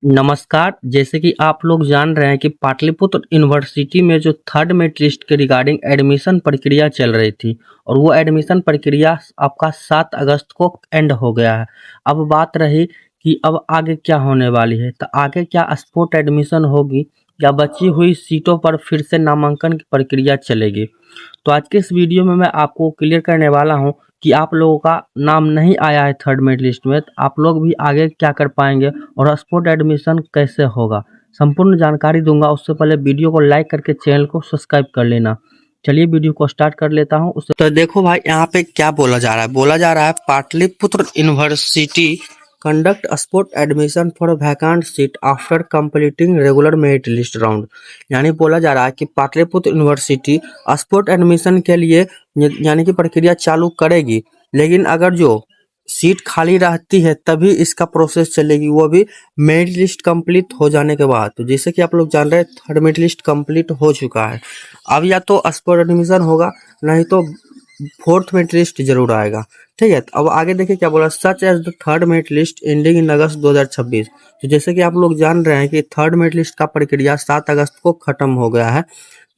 नमस्कार। जैसे कि आप लोग जान रहे हैं कि पाटलिपुत्र यूनिवर्सिटी में जो थर्ड मेरिट लिस्ट के रिगार्डिंग एडमिशन प्रक्रिया चल रही थी और वो एडमिशन प्रक्रिया आपका 7 अगस्त को एंड हो गया है। अब बात रही कि अब आगे क्या होने वाली है, तो आगे क्या स्पॉट एडमिशन होगी या बची हुई सीटों पर फिर से नामांकन की प्रक्रिया चलेगी। तो आज के इस वीडियो में मैं आपको क्लियर करने वाला हूं कि आप लोगों का नाम नहीं आया है थर्ड मेरिट लिस्ट में, तो आप लोग भी आगे क्या कर पाएंगे और स्पॉट एडमिशन कैसे होगा, संपूर्ण जानकारी दूंगा। उससे पहले वीडियो को लाइक करके चैनल को सब्सक्राइब कर लेना। चलिए वीडियो को स्टार्ट कर लेता हूँ। उससे तो देखो भाई, यहाँ पे क्या बोला जा रहा है Pataliputra university conduct spot admission for vacant seat after completing regular merit list round. यानी बोला जा रहा है कि पाटलिपुत्र यूनिवर्सिटी स्पॉट एडमिशन के लिए यानी कि प्रक्रिया चालू करेगी, लेकिन अगर जो सीट खाली रहती है तभी इसका प्रोसेस चलेगी, वो भी मेरिट लिस्ट कंप्लीट हो जाने के बाद। तो जैसे कि आप लोग जान रहे हैं थर्ड मेरिट लिस्ट कंप्लीट हो चुका है। अब या तो स्पॉट एडमिशन होगा, नहीं तो फोर्थ मेरिट लिस्ट जरूर आएगा। ठीक है, तो अब आगे देखिए क्या बोला, such as the third merit list ending in August 2026। तो जैसे कि आप लोग जान रहे हैं कि थर्ड मेरिट लिस्ट का प्रक्रिया 7 अगस्त को खत्म हो गया है।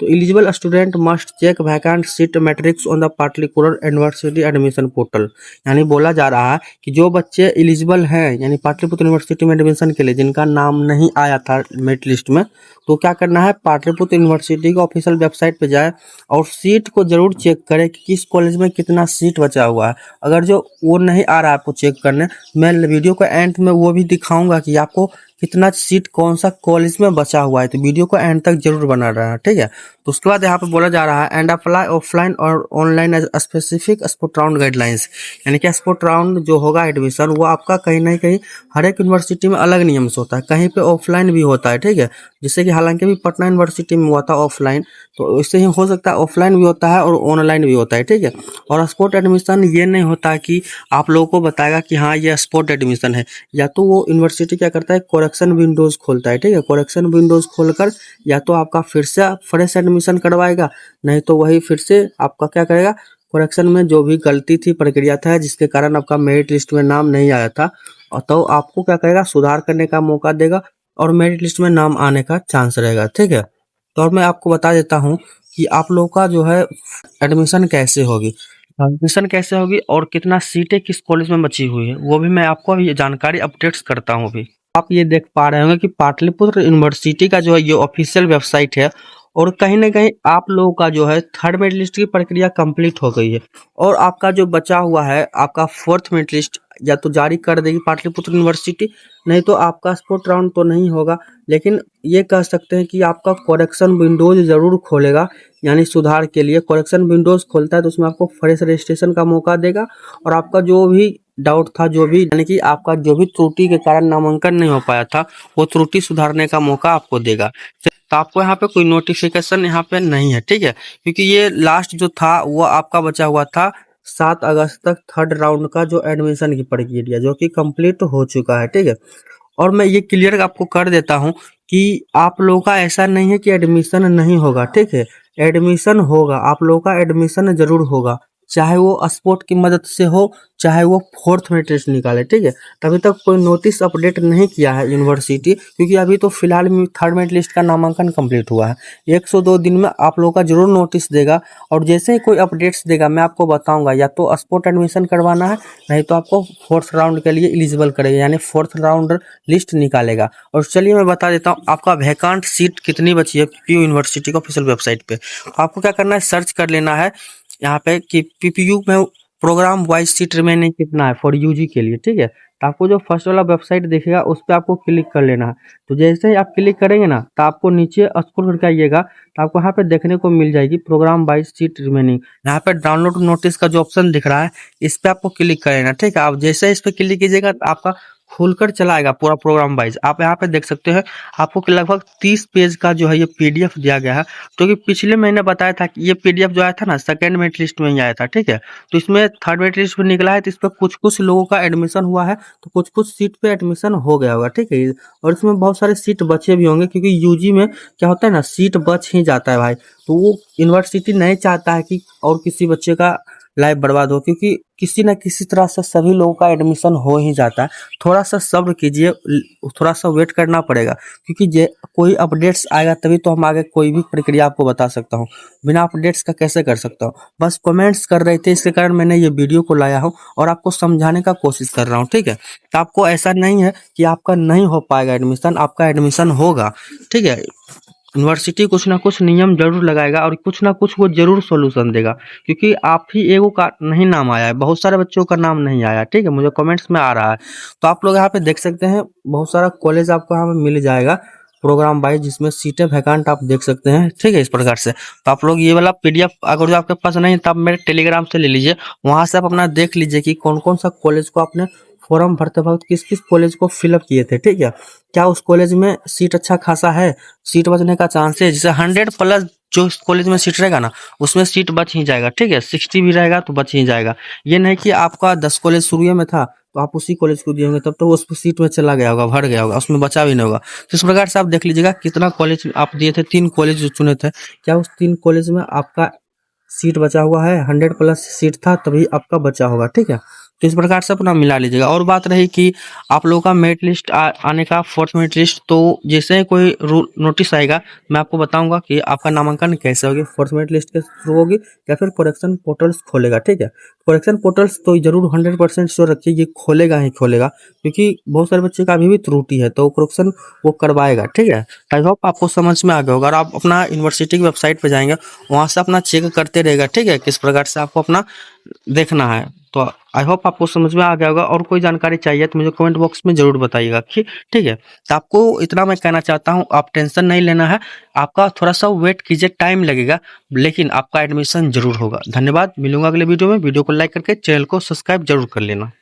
तो eligible student must check vacant seat matrix on the Pataliputra university admission portal. यानी बोला जा रहा है कि जो बच्चे एलिजिबल हैं यानी पाटलिपुत्र यूनिवर्सिटी में एडमिशन के लिए, जिनका नाम नहीं आया था मेरिट लिस्ट में, तो क्या करना है, पाटलिपुत्र यूनिवर्सिटी का ऑफिशियल वेबसाइट पे जाए और सीट को जरूर चेक करें कि किस कॉलेज में कितना सीट बचा हुआ है। अगर जो वो नहीं आ रहा है आपको चेक करने, मैं वीडियो के एंड में वो भी दिखाऊंगा कि आपको कितना सीट कौन सा कॉलेज में बचा हुआ है। तो वीडियो को एंड तक जरूर बना रहा है, ठीक है। तो उसके बाद यहाँ पे बोला जा रहा है एंड अप्लाई ऑफलाइन और online as specific spot round guidelines. यानी कि स्पॉट राउंड जो होगा एडमिशन, वो आपका कहीं ना कहीं हर एक यूनिवर्सिटी में अलग नियम से होता है, कहीं पे ऑफलाइन भी होता है, ठीक है। जैसे कि हालांकि भी पटना यूनिवर्सिटी में हुआ था ऑफलाइन, तो इससे ही हो सकता है ऑफलाइन भी होता है और ऑनलाइन भी होता है, ठीक है। और स्पॉट एडमिशन ये नहीं होता कि आप लोगों को बताएगा कि हाँ ये स्पॉट एडमिशन है। या तो वो यूनिवर्सिटी क्या करता है, करेक्शन विंडोज खोलता है, ठीक है। करेक्शन विंडोज खोलकर या तो आपका फिर से फ्रेश एडमिशन करवाएगा, नहीं तो वही फिर से आपका क्या करेगा, करेक्शन में जो भी गलती थी, प्रक्रिया था जिसके कारण आपका मेरिट लिस्ट में नाम नहीं आया था, और तो आपको क्या करेगा, सुधार करने का मौका देगा और मेरिट लिस्ट में नाम आने का चांस रहेगा, ठीक है। तो और मैं आपको बता देता हूँ कि आप लोगों का जो है एडमिशन कैसे होगी, एडमिशन कैसे होगी और कितना सीटें किस कॉलेज में बची हुई है, वो भी मैं आपको ये जानकारी अपडेट्स करता हूँ अभी। आप ये देख पा रहे होंगे कि पाटलिपुत्र यूनिवर्सिटी का जो है ये ऑफिशियल वेबसाइट है, और कहीं ना कहीं आप लोगों का जो है थर्ड मेरिट लिस्ट की प्रक्रिया कंप्लीट हो गई है और आपका जो बचा हुआ है आपका फोर्थ मेरिट लिस्ट या तो जारी कर देगी पाटलिपुत्र यूनिवर्सिटी, नहीं तो आपका स्पॉट राउंड तो नहीं होगा, लेकिन ये कह सकते हैं कि आपका करेक्शन विंडोज जरूर खोलेगा। यानी सुधार के लिए करेक्शन विंडोज खोलता है तो उसमें आपको फ्रेश रजिस्ट्रेशन का मौका देगा और आपका जो भी डाउट था, जो भी यानी कि आपका जो भी त्रुटि के कारण नामांकन नहीं हो पाया था, वो त्रुटि सुधारने का मौका आपको देगा। तो आपको यहाँ पे कोई नोटिफिकेशन यहाँ पे नहीं है, ठीक है, क्योंकि ये लास्ट जो था वो आपका बचा हुआ था 7 अगस्त तक थर्ड राउंड का जो एडमिशन की प्रक्रिया, जो कि कंप्लीट हो चुका है, ठीक है। और मैं ये क्लियर आपको कर देता हूँ कि आप लोगों का ऐसा नहीं है कि एडमिशन नहीं होगा, ठीक है। एडमिशन होगा, आप लोगों का एडमिशन जरूर होगा, चाहे वो स्पोर्ट की मदद से हो, चाहे वो फोर्थ मेरिट लिस्ट निकाले, ठीक है। तभी तक कोई नोटिस अपडेट नहीं किया है यूनिवर्सिटी, क्योंकि अभी तो फिलहाल में थर्ड मेरिट लिस्ट का नामांकन कंप्लीट हुआ है। 102 दिन में आप लोगों का जरूर नोटिस देगा और जैसे ही कोई अपडेट्स देगा मैं आपको बताऊंगा। या तो स्पोर्ट एडमिशन करवाना है, नहीं तो आपको फोर्थ राउंड के लिए एलिजिबल करेगा, यानी फोर्थ राउंड लिस्ट निकालेगा। और चलिए मैं बता देता हूँ आपका वैकेंट सीट कितनी बची है पीपीयू यूनिवर्सिटी के ऑफिशियल वेबसाइट पे। आपको क्या करना है, सर्च कर लेना है यहाँ पे कि पीपीयू में प्रोग्राम वाइज सीट रिमेनिंग कितना है फॉर यूजी के लिए, ठीक है। तो आपको जो फर्स्ट वाला वेबसाइट दिखेगा उस पर आपको क्लिक कर लेना है। तो जैसे ही आप क्लिक करेंगे ना, तो आपको नीचे स्क्रॉल करके आइएगा, तो आपको यहाँ पे देखने को मिल जाएगी प्रोग्राम वाइज सीट रिमेनिंग। यहाँ पे डाउनलोड नोटिस का जो ऑप्शन दिख रहा है, इस पे आपको क्लिक कर लेना, ठीक है। आप जैसे इस पे क्लिक कीजिएगा तो आपका खुलकर चला आएगा पूरा प्रोग्राम वाइज। आप यहाँ पे देख सकते हैं आपको कि लगभग 30 पेज का जो है ये पीडीएफ दिया गया है, क्योंकि पिछले महीने बताया था कि ये पीडीएफ जो आया था ना सेकंड मेरिट लिस्ट में ही आया था, ठीक है। तो इसमें थर्ड मेरिट लिस्ट में निकला है, तो इस पर कुछ कुछ लोगों का एडमिशन हुआ है, तो कुछ कुछ सीट पे एडमिशन हो गया होगा, ठीक है। और इसमें बहुत सारे सीट बचे भी होंगे, क्योंकि यूजी में क्या होता है ना, सीट बच ही जाता है भाई। तो वो यूनिवर्सिटी नहीं चाहता है कि और किसी बच्चे का लाइफ बर्बाद हो, क्योंकि किसी न किसी तरह से सभी लोगों का एडमिशन हो ही जाता है। थोड़ा-सा सब्र कीजिए, थोड़ा-सा वेट करना पड़ेगा, क्योंकि जे कोई अपडेट्स आएगा तभी तो हम आगे कोई भी प्रक्रिया आपको बता सकता हूँ। बिना अपडेट्स का कैसे कर सकता हूँ? बस कमेंट्स कर रहे थे, इसके कारण मैंने ये वीडियो को लाया हूँ और आपको समझाने का कोशिश कर रहा हूँ, ठीक है? तो आपको ऐसा नहीं है कि आपका नहीं हो पाएगा एडमिशन, आपका एडमिशन होगा, ठीक है? यूनिवर्सिटी कुछ ना कुछ नियम ज़रूर लगाएगा और कुछ ना कुछ वो ज़रूर सॉल्यूशन देगा, क्योंकि आप ही एगो का नहीं नाम आया है, बहुत सारे बच्चों का नाम नहीं आया, ठीक है? मुझे कमेंट्स में आ रहा है। तो आप लोग यहाँ पे देख सकते हैं, बहुत सारा कॉलेज आपको यहाँ पे मिल जाएगा प्रोग्राम वाइज़, जिसमें सीटें वैकेंट आप देख सकते हैं, ठीक है? इस प्रकार से। तो आप लोग ये वाला पीडीएफ अगर जो आपके पास नहीं है, तो आप मेरे टेलीग्राम से ले लीजिए। वहाँ से आप अपना देख लीजिए कि कौन-कौन सा कॉलेज को आपने फॉर्म भरते वक़्त किस-किस कॉलेज को फिल अप किए थे, ठीक है? क्या उस कॉलेज में सीट अच्छा खासा है? सीट बचने का चांस है, जैसे 100 प्लस जो इस कॉलेज में सीट रहेगा ना, उसमें सीट बच ही जाएगा, ठीक है? 60 भी रहेगा तो बच ही जाएगा। ये नहीं कि आपका 10 कॉलेज शुरुए में था, तो आप उसी कॉलेज को दिए होंगे, तब तो उस सीट में चला गया होगा, भर गया होगा, उसमें बचा भी नहीं होगा। तो इस प्रकार से आप देख लीजिएगा कितना कॉलेज आप दिए थे, 3 कॉलेज जो चुने थे, क्या उस 3 कॉलेज में आपका सीट बचा हुआ है? 100 प्लस सीट था तभी आपका बचा होगा, ठीक है? तो इस प्रकार से अपना मिला लीजिएगा। और बात रही कि आप लोगों का मेरिट लिस्ट आने का, फोर्थ मेरिट लिस्ट, तो जैसे ही कोई नोटिस आएगा, मैं आपको बताऊंगा कि आपका नामांकन कैसे होगी, फोर्थ मेरिट लिस्ट के थ्रू होगी या फिर करेक्शन पोर्टल्स खोलेगा, ठीक है? करेक्शन पोर्टल्स तो जरूर 100% श्योर रखिए, ये खोलेगा ही खोलेगा, क्योंकि बहुत सारे बच्चे का अभी भी त्रुटि है, तो करेक्शन वो करवाएगा, ठीक है? आई होप आपको समझ में आ गया होगा। और आप अपना यूनिवर्सिटी की वेबसाइट पे जाएंगे, वहाँ से अपना चेक करते रहेगा, ठीक है? किस प्रकार से आपको अपना देखना है। तो आई होप आपको समझ में आ गया होगा। और कोई जानकारी चाहिए तो मुझे कमेंट बॉक्स में ज़रूर बताइएगा, ठीक है? तो आपको इतना मैं कहना चाहता हूँ, आप टेंशन नहीं लेना है, आपका थोड़ा-सा वेट कीजिए, टाइम लगेगा, लेकिन आपका एडमिशन ज़रूर होगा। धन्यवाद, मिलूँगा अगले वीडियो में। वीडियो को लाइक करके चैनल को सब्सक्राइब ज़रूर कर लेना।